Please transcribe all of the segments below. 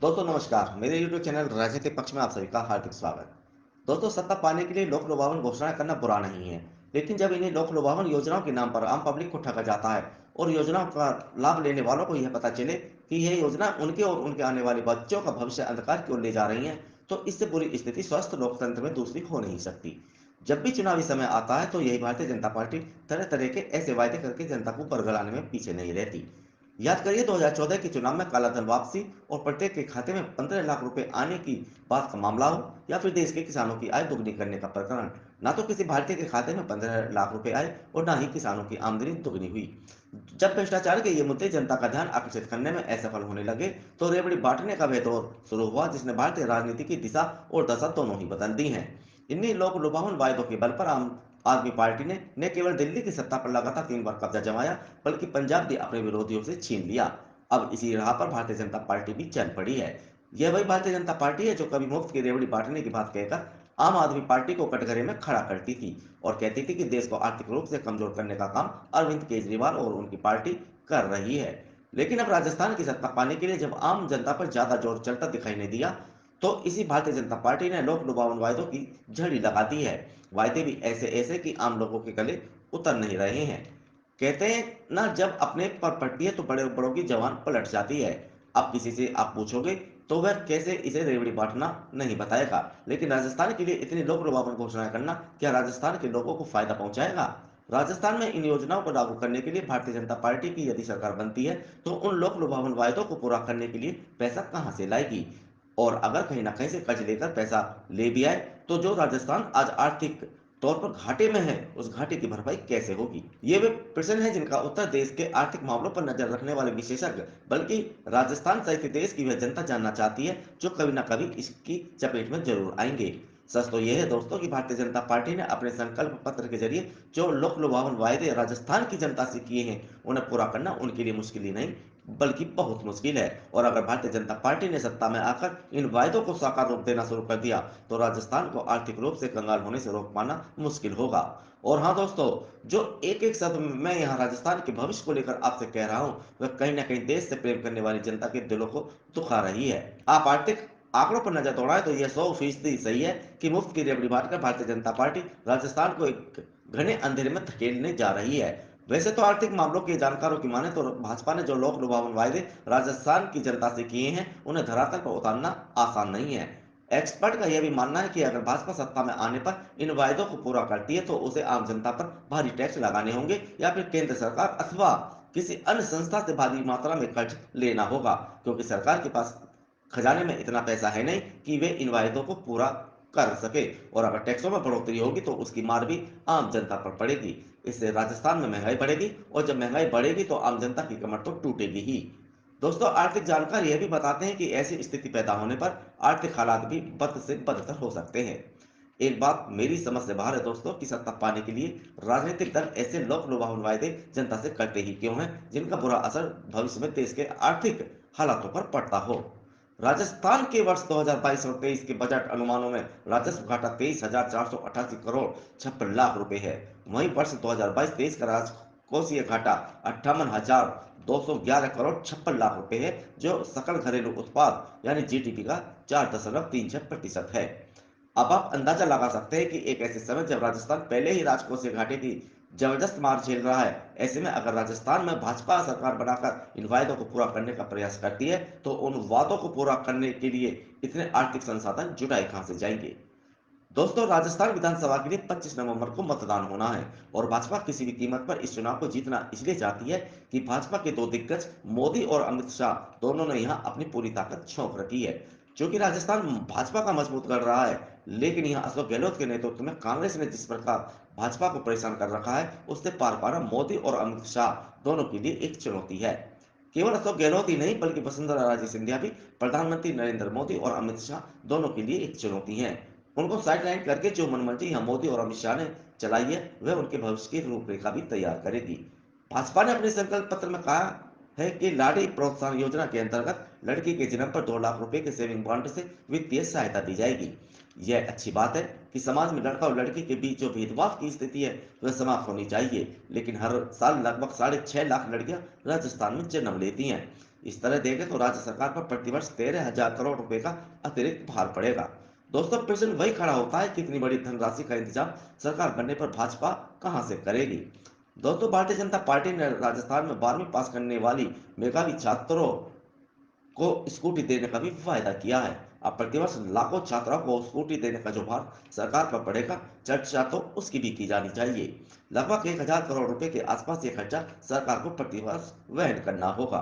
दोस्तों नमस्कार, मेरे YouTube चैनल राजनीति पक्ष में आप सभी का हार्दिक स्वागत। दोस्तों सत्ता पाने के लिए लोक लुभावन घोषणाएं करना बुरा नहीं है, लेकिन जब इन्हीं लोक लुभावन योजनाओं के नाम पर आम पब्लिक को ठगा जाता है और योजनाओं का लाभ लेने वालों को यह पता चले कि यह योजना उनके और उनके आने वाले बच्चों का भविष्य अंधकार की ओर ले जा रही है, तो इससे बुरी स्थिति स्वस्थ लोकतंत्र में दूसरी हो नहीं सकती। जब भी चुनावी समय आता है तो यही भारतीय जनता पार्टी तरह तरह के ऐसे वायदे करके जनता को बरगलाने में पीछे नहीं रहती। याद करिए 2014 के चुनाव में कालाधन वापसी और प्रत्येक के खाते में 15 लाख रुपए आने की बात का मामला हो या फिर देश के किसानों की आय दोगुनी करने का प्रकरण, ना तो किसी भारतीय के खाते में 15 लाख रुपए आए और ना ही किसानों की आमदनी दोगुनी हुई। जब भ्रष्टाचार के ये मुद्दे जनता का ध्यान आकर्षित करने में असफल होने लगे तो रेवड़ी बांटने का वह दौर शुरू हुआ जिसने भारतीय राजनीति की दिशा और दशा दोनों ही बदल दी हैं। इन्हीं लोक लुभावन वायदों के बल पर आम आदमी पार्टी ने न केवल दिल्ली की सत्ता पर लगातार 3 बार कब्जा जमाया, बल्कि पंजाब भी अपने विरोधियों से छीन लिया। अब इसी राह पर भारतीय जनता पार्टी भी चल पड़ी है। यह वही भारतीय जनता पार्टी है जो कभी मुफ्त की रेवड़ी बांटने की बात कहकर आम आदमी पार्टी को कटघरे में खड़ा करती थी और कहती थी कि देश को आर्थिक रूप से कमजोर करने का काम अरविंद केजरीवाल और उनकी पार्टी कर रही है। लेकिन अब राजस्थान की सत्ता पाने के लिए जब आम जनता पर ज्यादा जोर चलता दिखाई नहीं दिया, तो इसी भारतीय जनता पार्टी ने लोक लुभावन वायदों की झड़ी लगा दी है। वायदे भी ऐसे ऐसे कि आम लोगों के गले उतर नहीं रहे हैं। कहते हैं ना, जब अपने पर पड़ती है तो बड़े बड़ों की जबान पलट जाती है। अब किसी से आप पूछोगे तो वह कैसे इसे रेवड़ी बांटना नहीं बताएगा, लेकिन राजस्थान के लिए इतनी लोक लुभावन घोषणाएं करना क्या राजस्थान के लोगों को फायदा पहुंचाएगा? राजस्थान में इन योजनाओं को लागू करने के लिए भारतीय जनता पार्टी की यदि सरकार बनती है तो उन लोक लुभावन वायदों को पूरा करने के लिए पैसा कहां से लाएगी? और अगर कहीं ना कहीं से कर्ज लेकर पैसा ले भी आए तो जो राजस्थान आज आर्थिक तौर पर घाटे में है, उस घाटे की भरपाई कैसे होगी? ये वे प्रश्न हैं जिनका उत्तर देश के आर्थिक मामलों पर नजर रखने वाले विशेषज्ञ, बल्कि राजस्थान सहित देश की वह जनता जानना चाहती है जो कभी ना कभी इसकी चपेट में जरूर आएंगे। सच तो यह है दोस्तों कि भारतीय जनता पार्टी ने अपने संकल्प पत्र के जरिए जो लोक लुभावन वायदे राजस्थान की जनता से किए हैं, उन्हें पूरा करना उनके लिए मुश्किल ही नहीं बल्कि बहुत मुश्किल है। और अगर भारतीय जनता पार्टी ने सत्ता में आकर इन वायदों को साकार रूप देना शुरू कर दिया तो राजस्थान को आर्थिक रूप से कंगाल होने से रोक पाना मुश्किल होगा। और हाँ दोस्तों, जो एक एक शब्द मैं यहाँ राजस्थान के भविष्य को लेकर आपसे कह रहा हूँ, वह कहीं ना कहीं देश से प्रेम करने वाली जनता के दिलों को दुखा रही है। आप आर्थिक आंकड़ों पर नजर दौड़ाएं तो यह 100% सही है कि मुफ्त की रेवड़ी बांटकर भारतीय जनता पार्टी राजस्थान को एक घने अंधेरे में धकेलने जा रही है। वैसे तो आर्थिक मामलों के जानकारों की माने तो भाजपा ने जो लोक लुभावन वायदे राजस्थान की जनता से किए हैं, उन्हें धरातल पर उतारना आसान नहीं है। एक्सपर्ट का यह भी मानना है कि अगर भाजपा सत्ता में आने पर इन वायदों को पूरा करती है तो उसे आम जनता पर भारी टैक्स लगाने होंगे या फिर केंद्र सरकार अथवा किसी अन्य संस्था से भारी मात्रा में कर्ज लेना होगा, क्योंकि सरकार के पास खजाने में इतना पैसा है नहीं कि वे इन वायदों को पूरा कर सके। और अगर टैक्सों में बढ़ोतरी होगी तो उसकी मार भी आम जनता पर पड़ेगी। इससे राजस्थान में महंगाई बढ़ेगी और जब महंगाई बढ़ेगी तो आम जनता की कमर तो टूटेगी ही। दोस्तों आर्थिक जानकार यह भी बताते हैं कि ऐसी स्थिति पैदा होने पर आर्थिक हालात भी बद से बदतर हो सकते हैं। एक बात मेरी समझ से बाहर है दोस्तों कि सत्ता पाने के लिए राजनीतिक दल ऐसे लोक लुभावन वायदे जनता से करते ही क्यों हैं जिनका बुरा असर भविष्य में देश के आर्थिक हालातों पर पड़ता हो। राजस्थान के वर्ष 2022 और 23 के बजट अनुमानों में राजस्व घाटा 23,488 करोड़ 56 लाख रुपए है। वहीं वर्ष 2022-23 का राजकोषीय घाटा 58,211 करोड़ 56 लाख रुपए है, जो सकल घरेलू उत्पाद यानी जीडीपी का 4.36% है। अब आप अंदाजा लगा सकते हैं कि एक ऐसे समय जब राजस्थान पहले ही राजकोषीय घाटे की जबरदस्त मार झेल रहा है, ऐसे में अगर राजस्थान में भाजपा सरकार बनाकर इन वायदों को पूरा करने का प्रयास करती है तो उन वादों को पूरा करने के लिए इतने आर्थिक संसाधन जुटाए कहां से जाएंगे? दोस्तों राजस्थान विधानसभा के लिए 25 नवंबर को मतदान होना है और भाजपा किसी भी कीमत पर इस चुनाव को जीतना इसलिए चाहती है कि भाजपा के दो दिग्गज मोदी और अमित शाह दोनों ने यहां अपनी पूरी ताकत झोंक रखी है। क्योंकि राजस्थान भाजपा का मजबूत गढ़ रहा है, लेकिन यहां अशोक गहलोत के नेतृत्व में कांग्रेस ने जिस प्रकार भाजपा को परेशान कर रखा है, उससे पार पाना मोदी और अमित शाह दोनों के लिए एक चुनौती है। केवल अशोक गहलोत ही नहीं बल्कि वसुंधरा राजे सिंधिया भी प्रधानमंत्री नरेंद्र मोदी और अमित शाह दोनों के लिए एक चुनौती है। उनको साइडलाइन करके जो मनमर्जी यहाँ मोदी और अमित शाह ने चलाई है, वह उनके भविष्य की रूपरेखा भी तैयार करेगी। भाजपा ने अपने संकल्प पत्र में कहा है कि लाड़ी प्रोत्साहन योजना के अंतर्गत लड़की के जन्म पर 2 लाख रुपए के सेविंग बॉन्ड से वित्तीय सहायता दी जाएगी। यह अच्छी बात है कि समाज में लड़का और लड़की के बीच जो भेदभाव की स्थिति है वह समाप्त होनी चाहिए, लेकिन हर साल लगभग 6.5 लाख लड़कियां राजस्थान में जन्म लेती हैं। इस तरह देखें तो राज्य सरकार पर प्रतिवर्ष 13,000 करोड़ रुपए का अतिरिक्त भार पड़ेगा। दोस्तों, प्रश्न वही खड़ा होता है कि इतनी बड़ी धनराशि का इंतजाम सरकार बनने पर भाजपा कहां से करेगी। दोस्तों, भारतीय जनता पार्टी ने राजस्थान में 12वीं पास करने वाली मेधावी छात्रों को स्कूटी देने का भी वायदा किया है। अब प्रतिवर्ष लाखों छात्राओं को स्कूटी देने का जो भार सरकार पर पड़ेगा, चर्चा तो उसकी भी की जानी चाहिए। लगभग 1,000 करोड़ रुपए के आसपास ये खर्चा सरकार को प्रतिवर्ष वहन करना होगा।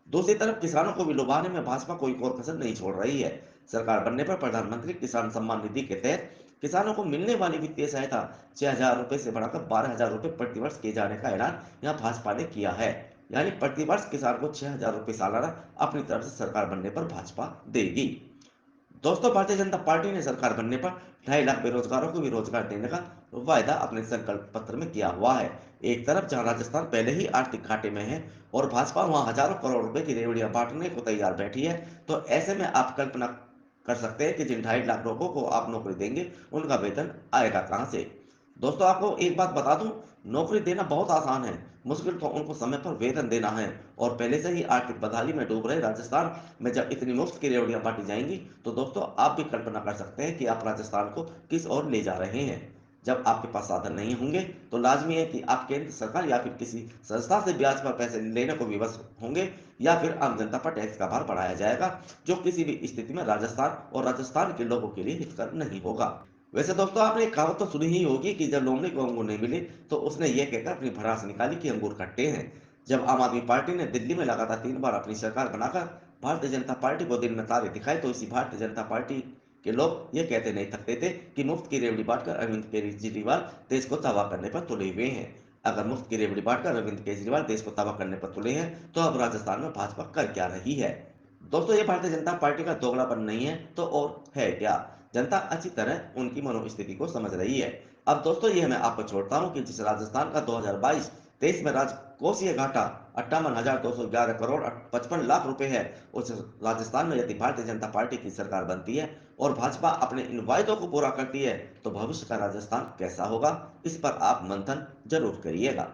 दूसरी तरफ किसानों को भी लुभाने में भाजपा कोई और कसर नहीं छोड़ रही है। सरकार बनने पर प्रधानमंत्री किसान सम्मान निधि के तहत किसानों को मिलने वाली वित्तीय सहायता 6,000 रुपए से बढ़ाकर 12,000 रुपए प्रतिवर्ष किए जाने का ऐलान यहाँ भाजपा ने किया है। यानी प्रतिवर्ष किसान को 6,000 रुपए सालाना अपनी तरफ से सरकार बनने पर भाजपा देगी। दोस्तों, भारतीय जनता पार्टी ने सरकार बनने पर 2.5 लाख बेरोजगारों को भी रोजगार देने का वायदा अपने संकल्प पत्र में किया हुआ है। एक तरफ जहां राजस्थान पहले ही आर्थिक घाटे में है और भाजपा वहां हजारों करोड़ रुपए की रेवड़ियां बांटने को तैयार बैठी है, तो ऐसे में आप कल्पना कर सकते हैं कि जिन 2.5 लाख लोगों को आप नौकरी देंगे, उनका वेतन आएगा कहां से। दोस्तों, आपको एक बात बता दूं, नौकरी देना बहुत आसान है, मुश्किल तो उनको समय पर वेतन देना है। और पहले से ही आर्थिक बदहाली में डूब रहे राजस्थान में जब इतनी मुफ्त की रेवड़ियां बांटी जाएंगी, तो दोस्तों आप भी कल्पना कर सकते हैं कि आप राजस्थान को किस ओर ले जा रहे हैं। जब आपके पास साधन नहीं होंगे, तो लाजमी है कि आप केंद्र सरकार या फिर किसी संस्था से ब्याज पर पैसे लेने को विवश होंगे, या फिर आम जनता पर टैक्स का भार बढ़ाया जाएगा, जो किसी भी स्थिति में राजस्थान और राजस्थान के लोगों के लिए हितकर नहीं होगा। वैसे दोस्तों, आपने एक कहावत तो सुनी ही होगी कि जब लोमड़ी को अंगूर नहीं मिले, तो उसने ये कहकर अपनी भड़ास निकाली कि अंगूर खट्टे हैं। जब आम आदमी पार्टी ने दिल्ली में लगातार 3 बार अपनी सरकार बनाकर भारतीय जनता पार्टी को दिन में तारे दिखाए, तो इसी भारतीय जनता पार्टी के लोग ये कहते नहीं थकते थे कि मुफ्त की रेवड़ी बांटकर अरविंद केजरीवाल देश को तबाह करने पर तुले हुए हैं। अगर मुफ्त की रेवड़ी बांटकर अरविंद केजरीवाल देश को तबाह करने पर तुले हैं, तो अब राजस्थान में भाजपा कर क्या रही है। दोस्तों, ये भारतीय जनता पार्टी का दोगलापन नहीं है तो और है क्या। जनता अच्छी तरह उनकी मनोस्थिति को समझ रही है। अब दोस्तों, ये मैं आपको छोड़ता हूँ कि जिस राजस्थान का 2022-23 में राजकोषीय घाटा 58,211 करोड़ 55 लाख रुपए है, उस राजस्थान में यदि भारतीय जनता पार्टी की सरकार बनती है और भाजपा अपने इन वायदों को पूरा करती है, तो भविष्य का राजस्थान कैसा होगा, इस पर आप मंथन जरूर करिएगा।